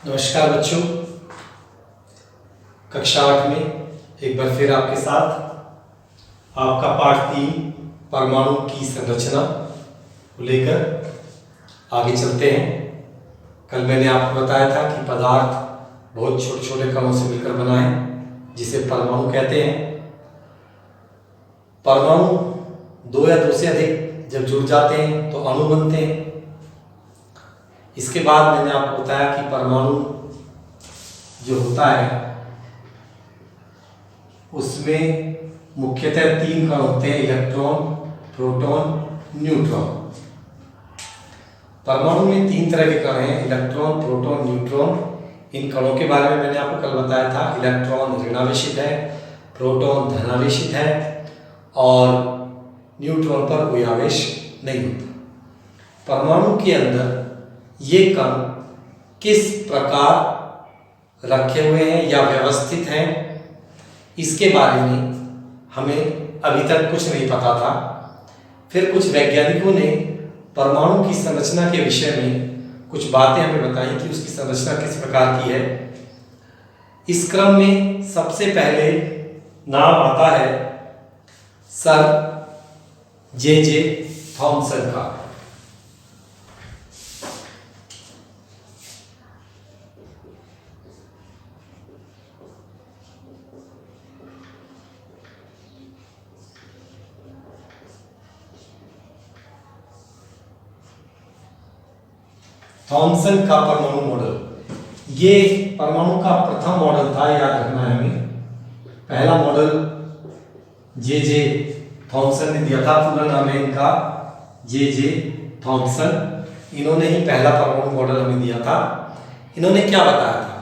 नमस्कार बच्चों, कक्षा 8 में एक बार फिर आपके साथ आपका पाठ 3 परमाणु की संरचना को लेकर आगे चलते हैं। कल मैंने आपको बताया था कि पदार्थ बहुत छोटे छोटे कणों से मिलकर बना है, जिसे परमाणु कहते हैं। परमाणु दो या दो से अधिक जब जुड़ जाते हैं तो अणु बनते हैं। इसके बाद मैंने आपको बताया कि परमाणु जो होता है उसमें मुख्यतः 3 कण होते हैं, इलेक्ट्रॉन, प्रोटॉन, न्यूट्रॉन। परमाणु में 3 तरह के कण हैं, इलेक्ट्रॉन, प्रोटॉन, न्यूट्रॉन। इन कणों के बारे में मैंने आपको कल बताया था। इलेक्ट्रॉन ऋणावेशित है, प्रोटॉन धनावेशित है और न्यूट्रॉन पर कोई आवेश नहीं होता। परमाणु के अंदर ये कण किस प्रकार रखे हुए हैं या व्यवस्थित हैं, इसके बारे में हमें अभी तक कुछ नहीं पता था। फिर कुछ वैज्ञानिकों ने परमाणु की संरचना के विषय में कुछ बातें हमें बताई कि उसकी संरचना किस प्रकार की है। इस क्रम में सबसे पहले नाम आता है सर जे थॉमसन का। थॉमसन का परमाणु मॉडल, ये परमाणु का प्रथम मॉडल था, याद रखना है हमें। पहला मॉडल जे थॉमसन ने दिया था, पूरा नाम है इनका जे थॉमसन। इन्होंने ही पहला परमाणु मॉडल हमें दिया था। इन्होंने क्या बताया था?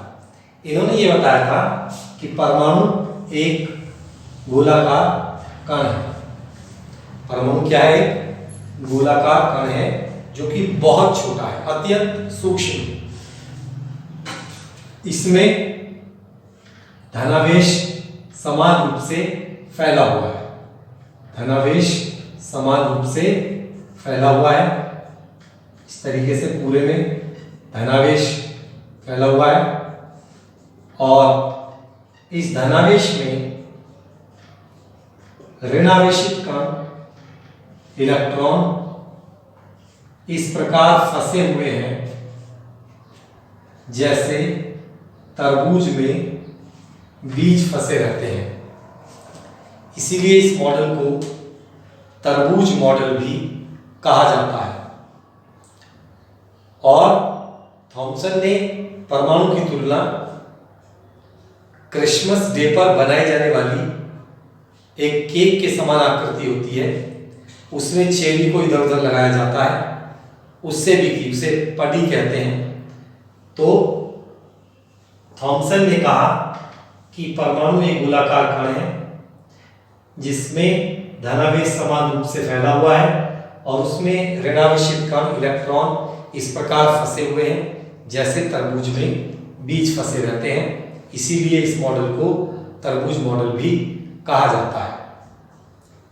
इन्होंने ये बताया था कि परमाणु एक गोलाकार कण है। परमाणु क्या है? गोलाकार कण है जो कि बहुत छोटा है, अत्यंत सूक्ष्म। इसमें धनावेश समान रूप से फैला हुआ है। धनावेश समान रूप से फैला हुआ है। इस तरीके से पूरे में धनावेश फैला हुआ है और इस धनावेश में ऋणावेशित कण इलेक्ट्रॉन इस प्रकार फंसे हुए हैं जैसे तरबूज में बीज फंसे रहते हैं। इसीलिए इस मॉडल को तरबूज मॉडल भी कहा जाता है। और थॉमसन ने परमाणु की तुलना क्रिसमस डे पर बनाई जाने वाली एक केक के समान आकृति होती है, उसमें चेरी को इधर उधर लगाया जाता है, उससे भी की, उसे पडी कहते हैं। तो थॉमसन ने कहा कि परमाणु एक गोलाकार कण है जिसमें धनावेश समान रूप से फैला हुआ है और उसमें ऋणावेशित कण इलेक्ट्रॉन इस प्रकार फंसे हुए हैं जैसे तरबूज में बीज फंसे रहते हैं। इसीलिए इस मॉडल को तरबूज मॉडल भी कहा जाता है।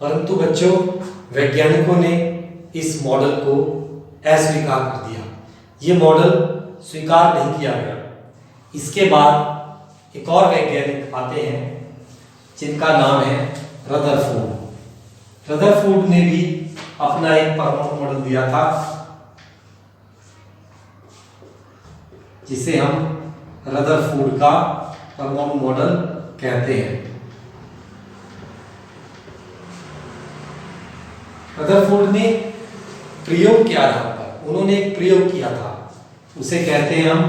परंतु बच्चों, वैज्ञानिकों ने इस मॉडल को अस्वीकार कर दिया। ये मॉडल स्वीकार नहीं किया गया। इसके बाद एक और वैज्ञानिक आते हैं जिनका नाम है रदरफोर्ड। रदरफोर्ड ने भी अपना एक परमाणु मॉडल दिया था जिसे हम रदरफोर्ड का परमाणु मॉडल कहते हैं। रदरफोर्ड ने प्रयोग के आधार पर उन्होंने एक प्रयोग किया था, उसे कहते हैं हम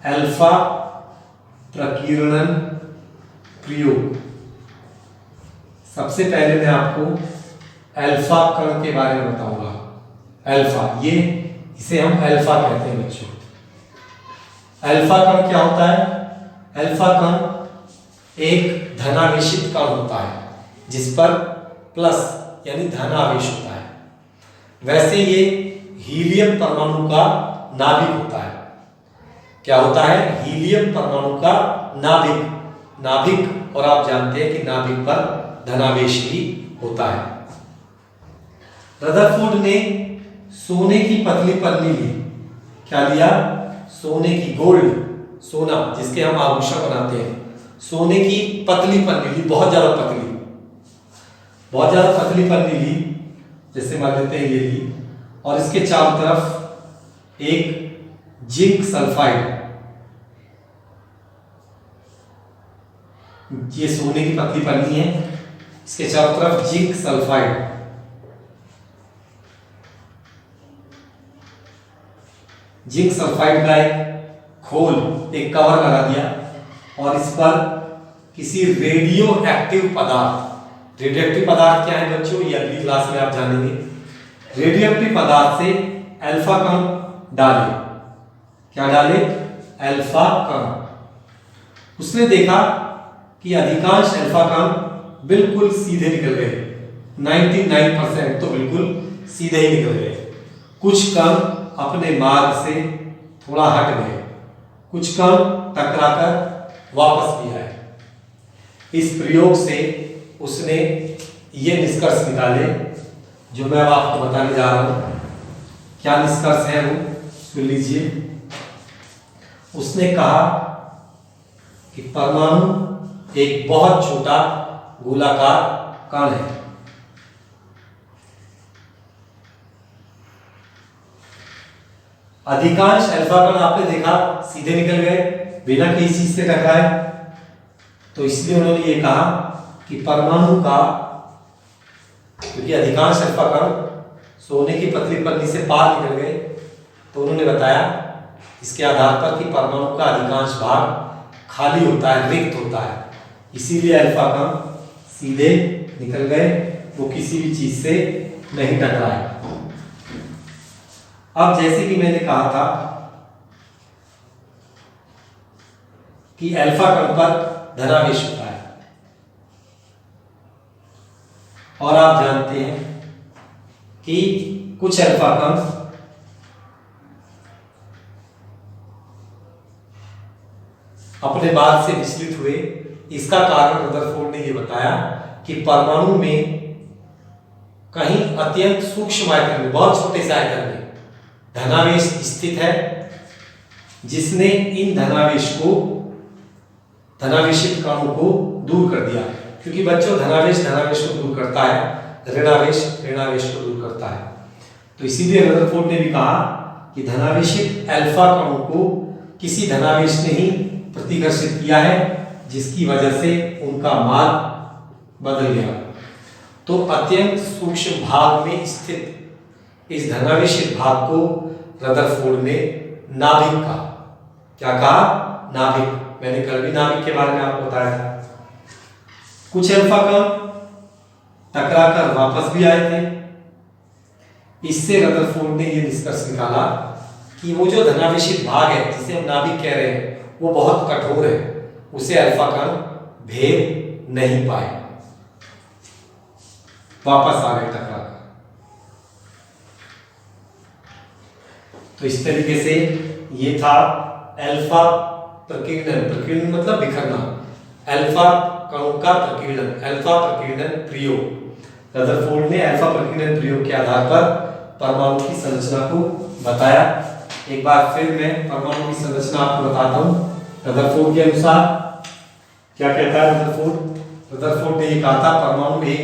अल्फा प्रकीर्णन प्रयोग। सबसे पहले मैं आपको अल्फा कण के बारे में बताऊंगा। अल्फा, ये इसे हम अल्फा कहते हैं बच्चों। अल्फा कण क्या होता है? अल्फा कण एक धनावेशित कण होता है जिस पर प्लस यानी धन आवेश होता है। वैसे ये हीलियम परमाणु का नाभिक होता है। क्या होता है? हीलियम परमाणु का नाभिक। और आप जानते हैं कि नाभिक पर धनावेश ही होता है। रदरफोर्ड ने सोने की पतली पन्नी ली। क्या लिया? सोने की, गोल्ड सोना जिसके हम आभूषण बनाते हैं, सोने की पतली पन्नी ली, बहुत ज्यादा पतली पन्नी ली, जैसे मान लेते हैं ये ली, और इसके चारों तरफ एक जिंक सल्फाइड, ये सोने की पतली पन्नी है, इसके चारों तरफ जिंक सल्फाइड, का एक खोल, एक कवर लगा दिया, और इस पर किसी रेडियो एक्टिव पदार्थ क्या है बच्चों, ये अगली क्लास में आप जानेंगे। रेडियो एक्टिव पदार्थ से अल्फा कण डाले, क्या डाले, अल्फा कण। उसने देखा कि अधिकांश अल्फा कण बिल्कुल सीधे निकल गए, 99% तो बिल्कुल सीधे ही निकल गए। कुछ कण अपने मार्ग से थोड़ा हट गए, कुछ कण टकराकर वापस भी आए। इस प्रयोग से उसने ये निष्कर्ष निकाले जो मैं अब आपको बताने जा रहा हूं। क्या निष्कर्ष है वो सुन लीजिए। उसने कहा कि परमाणु एक बहुत छोटा गोलाकार कण है। अधिकांश अल्फा कण आपने देखा सीधे निकल गए बिना किसी चीज से टकराए, तो इसलिए उन्होंने ये कहा कि परमाणु का, क्योंकि अधिकांश अल्फा कण सोने की पतली पन्नी से पार निकल गए, तो उन्होंने बताया इसके आधार पर कि परमाणु का अधिकांश भाग खाली होता है, रिक्त होता है, इसीलिए अल्फा कण सीधे निकल गए, वो किसी भी चीज से नहीं टकराए। अब जैसे कि मैंने कहा था कि अल्फा कण पर धनावेश होता है, और आप जानते हैं कि कुछ अल्फा कण अपने मार्ग से विचलित हुए। इसका कारण रदरफोर्ड ने यह बताया कि परमाणु में कहीं अत्यंत सूक्ष्म आयतन में, बहुत छोटे से आयतन में धनावेश स्थित है, जिसने इन धनावेशित कणों को दूर कर दिया। क्योंकि बच्चों धनावेश को दूर करता है, ऋणावेश को दूर करता है। तो इसीलिए रदरफोर्ड ने भी कहा कि धनावेशित अल्फा कणों को किसी धनावेश ने ही प्रतिकर्षित किया है, जिसकी वजह से उनका मार्ग बदल गया। तो अत्यंत सूक्ष्म भाग में स्थित इस धनावेशित भाग को रदरफोर्ड ने नाभिक कहा। क्या कहा, नाभिक। मैंने कल भी नाभिक के बारे में आपको बताया था। कुछ अल्फा कण टकराकर वापस भी आए थे। इससे रदरफोर्ड ने यह निष्कर्ष निकाला कि वो जो धनावेशित भाग है, जिसे हम नाभिक कह रहे हैं, वो बहुत कठोर है, उसे अल्फा कण भेद नहीं पाए, वापस आ गए टकराकर। तो इस तरीके से ये था अल्फा प्रकीर्णन मतलब बिखरना, अल्फा कणों का प्रकीर्णन, अल्फा प्रकीर्णन प्रयोग। रदरफोर्ड ने अल्फा प्रकीर्णन प्रयोग के आधार पर परमाणु की संरचना को बताया। एक बार फिर मैं परमाणु की संरचना आपको बताता हूं। रदरफोर्ड के अनुसार क्या कहता है रदरफोर्ड ने ये कहा था, परमाणु एक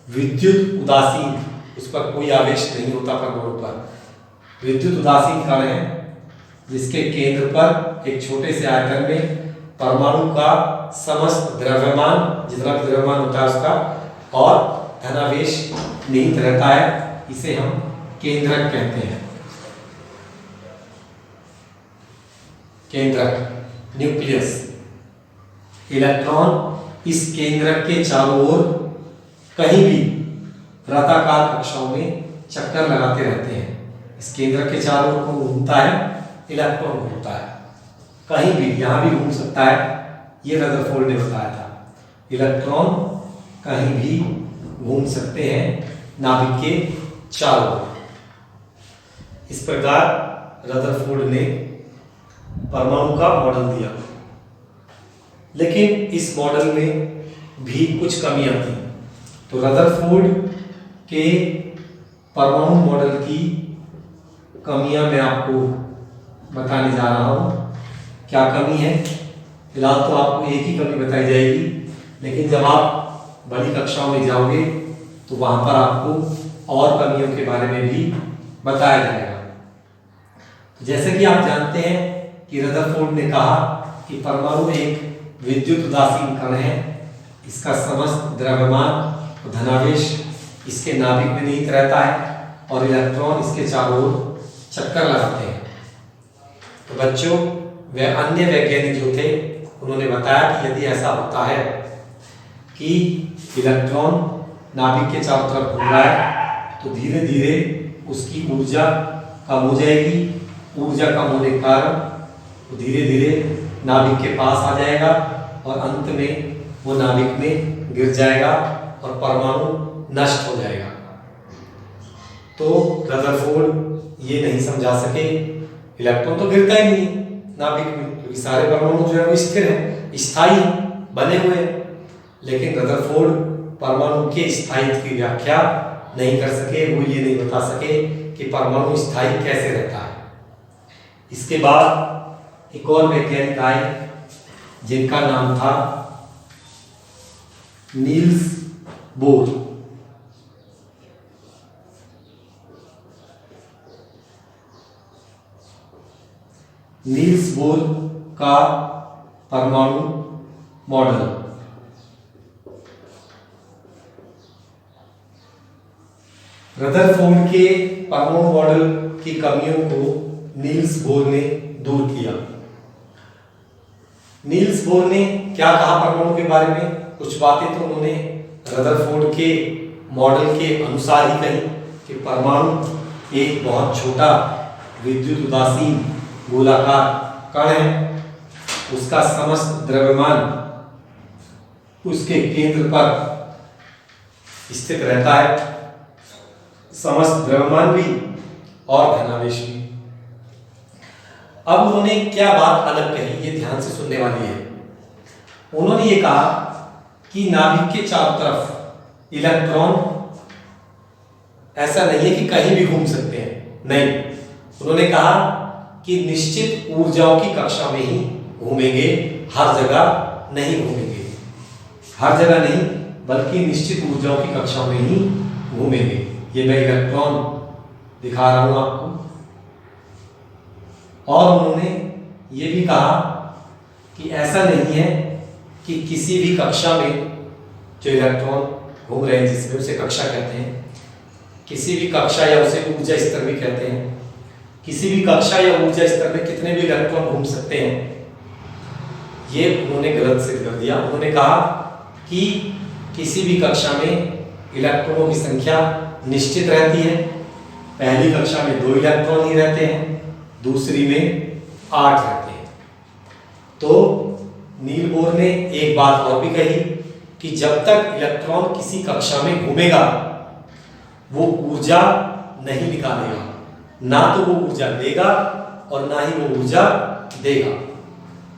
विद्युत उदासीन, उस पर कोई आवेश नहीं होता, परमाणु पर विद्युत उदासीन कण है, जिसके केंद्र पर एक छोटे से आयतन में परमाणु का समस्त द्रव्यमान, जितना भी द्रव्यमान होता है उसका, और धनावेश निहित रहता है। इसे हम केंद्रक कहते हैं। केंद्रक, न्यूक्लियस। इलेक्ट्रॉन इस केंद्रक के चारों ओर कहीं भी वृत्ताकार कक्षाओं में चक्कर लगाते रहते हैं। इस केंद्रक के चारों ओर कौन घूमता है, इलेक्ट्रॉन घूमता है, कहीं भी, यहां भी घूम सकता है। ये रदरफोर्ड ने बताया था, इलेक्ट्रॉन कहीं भी घूम सकते हैं नाभिक के चारों ओर। इस प्रकार रदरफोर्ड ने परमाणु का मॉडल दिया, लेकिन इस मॉडल में भी कुछ कमियां थी। तो रदरफोर्ड के परमाणु मॉडल की कमियां मैं आपको बताने जा रहा हूं। क्या कमी है। फिलहाल तो आपको एक ही कमी बताई जाएगी, लेकिन जब आप बड़ी कक्षाओं में जाओगे तो वहां पर आपको और कमियों के बारे में भी बताया जाएगा। तो जैसे कि आप जानते हैं कि रदरफोर्ड ने कहा कि परमाणु एक विद्युत उदासीन कण है। इसका समस्त द्रव्यमान और धनावेश इसके नाभिक में निहित रहता है और इलेक्ट्रॉन इसके चारों ओर चक्कर लगाते हैं। तो बच्चों, वे अन्य वैज्ञानिक जो थे उन्होंने बताया कि यदि ऐसा होता है कि इलेक्ट्रॉन नाभिक के चारों तरफ घूम रहा है तो धीरे धीरे उसकी ऊर्जा कम हो जाएगी। ऊर्जा कम होने के कारण वो धीरे धीरे नाभिक के पास आ जाएगा और अंत में वो नाभिक में गिर जाएगा और परमाणु नष्ट हो जाएगा। तो रदरफोर्ड ये नहीं समझा सके, इलेक्ट्रॉन तो गिरता ही नहीं नाभिक में क्योंकि सारे परमाणु जो है वो स्थिर है, स्थायी बने हुए हैं। लेकिन रदरफोर्ड परमाणु के स्थायित्व की व्याख्या नहीं कर सके, वो ये नहीं बता सके कि परमाणु स्थायी कैसे रहता है। इसके बाद एक और वैज्ञानिक आए जिनका नाम था नील्स बोर। नील्स बोर का परमाणु मॉडल। रदरफोर्ड के परमाणु मॉडल की कमियों को नील्स बोर ने दूर किया। नील्स बोर ने क्या कहा परमाणु के बारे में? कुछ बातें तो उन्होंने रदरफोर्ड के मॉडल के अनुसार ही कही कि परमाणु एक बहुत छोटा विद्युत उदासीन गोलाकार कण है। उसका समस्त द्रव्यमान उसके केंद्र पर स्थित रहता है, समस्त द्रव्यमान भी और धनावेश भी। अब उन्होंने क्या बात अलग कही, ये ध्यान से सुनने वाली है। उन्होंने ये कहा कि नाभिक के चारों तरफ इलेक्ट्रॉन ऐसा नहीं है कि कहीं भी घूम सकते हैं, नहीं। उन्होंने कहा कि निश्चित ऊर्जाओं की कक्षा में ही घूमेंगे, हर जगह नहीं घूमेंगे। हर जगह नहीं बल्कि निश्चित ऊर्जाओं की कक्षा में ही घूमेंगे। ये मैं इलेक्ट्रॉन दिखा रहा हूं आपको। और उन्होंने ये भी कहा कि ऐसा नहीं है कि किसी भी कक्षा में जो इलेक्ट्रॉन घूम रहे हैं, जिसमें उसे कक्षा कहते हैं, किसी भी कक्षा या उसे ऊर्जा स्तर भी कहते हैं, किसी भी कक्षा या ऊर्जा स्तर में कितने भी इलेक्ट्रॉन घूम सकते हैं, ये उन्होंने गलत सिद्ध कर दिया। उन्होंने कहा कि किसी भी कक्षा में इलेक्ट्रॉनों की संख्या निश्चित रहती है। पहली कक्षा में 2 इलेक्ट्रॉन ही रहते हैं, दूसरी में 8 रहते हैं। तो नील बोर ने एक बात और भी कही कि जब तक इलेक्ट्रॉन किसी कक्षा में घूमेगा वो ऊर्जा नहीं निकालेगा, ना तो वो ऊर्जा लेगा और ना ही वो ऊर्जा देगा।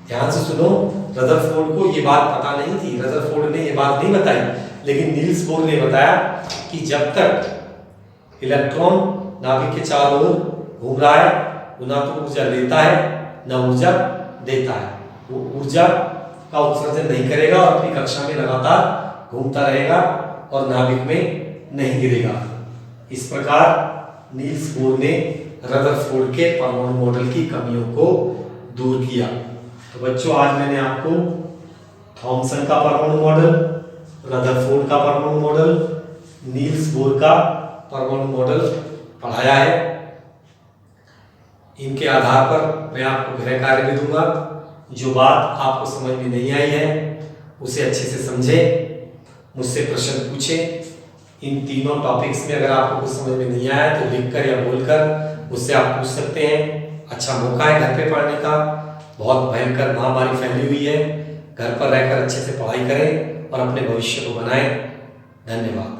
ध्यान से सुनो, रदरफोर्ड को ये बात पता नहीं थी, रदरफोर्ड ने ये बात नहीं बताई, लेकिन नील्स बोर ने बताया कि जब तक इलेक्ट्रॉन नाभिक के चारों ओर घूम रहा है वो ना तो ऊर्जा लेता है ना ऊर्जा देता है। वो ऊर्जा का उत्सर्जन नहीं करेगा और अपनी कक्षा में लगातार घूमता रहेगा और नाभिक में नहीं गिरेगा। इस प्रकार नील्स बोर ने रदरफोर्ड के परमाणु मॉडल की कमियों को दूर किया। तो बच्चों, आज मैंने आपको थॉमसन का परमाणु मॉडल, रदरफोर्ड का परमाणु मॉडल, नील्स बोर का परमाणु मॉडल पढ़ाया है। इनके आधार पर मैं आपको गृह कार्य भी दूंगा। जो बात आपको समझ में नहीं आई है उसे अच्छे से समझें, मुझसे प्रश्न पूछें। इन तीनों टॉपिक्स में अगर आपको कुछ समझ में नहीं आया तो लिखकर या बोलकर मुझसे आप पूछ सकते हैं। अच्छा मौका है घर पे पढ़ने का। बहुत भयंकर महामारी फैली हुई है। घर पर रहकर अच्छे से पढ़ाई करें और अपने भविष्य को बनाएं। धन्यवाद।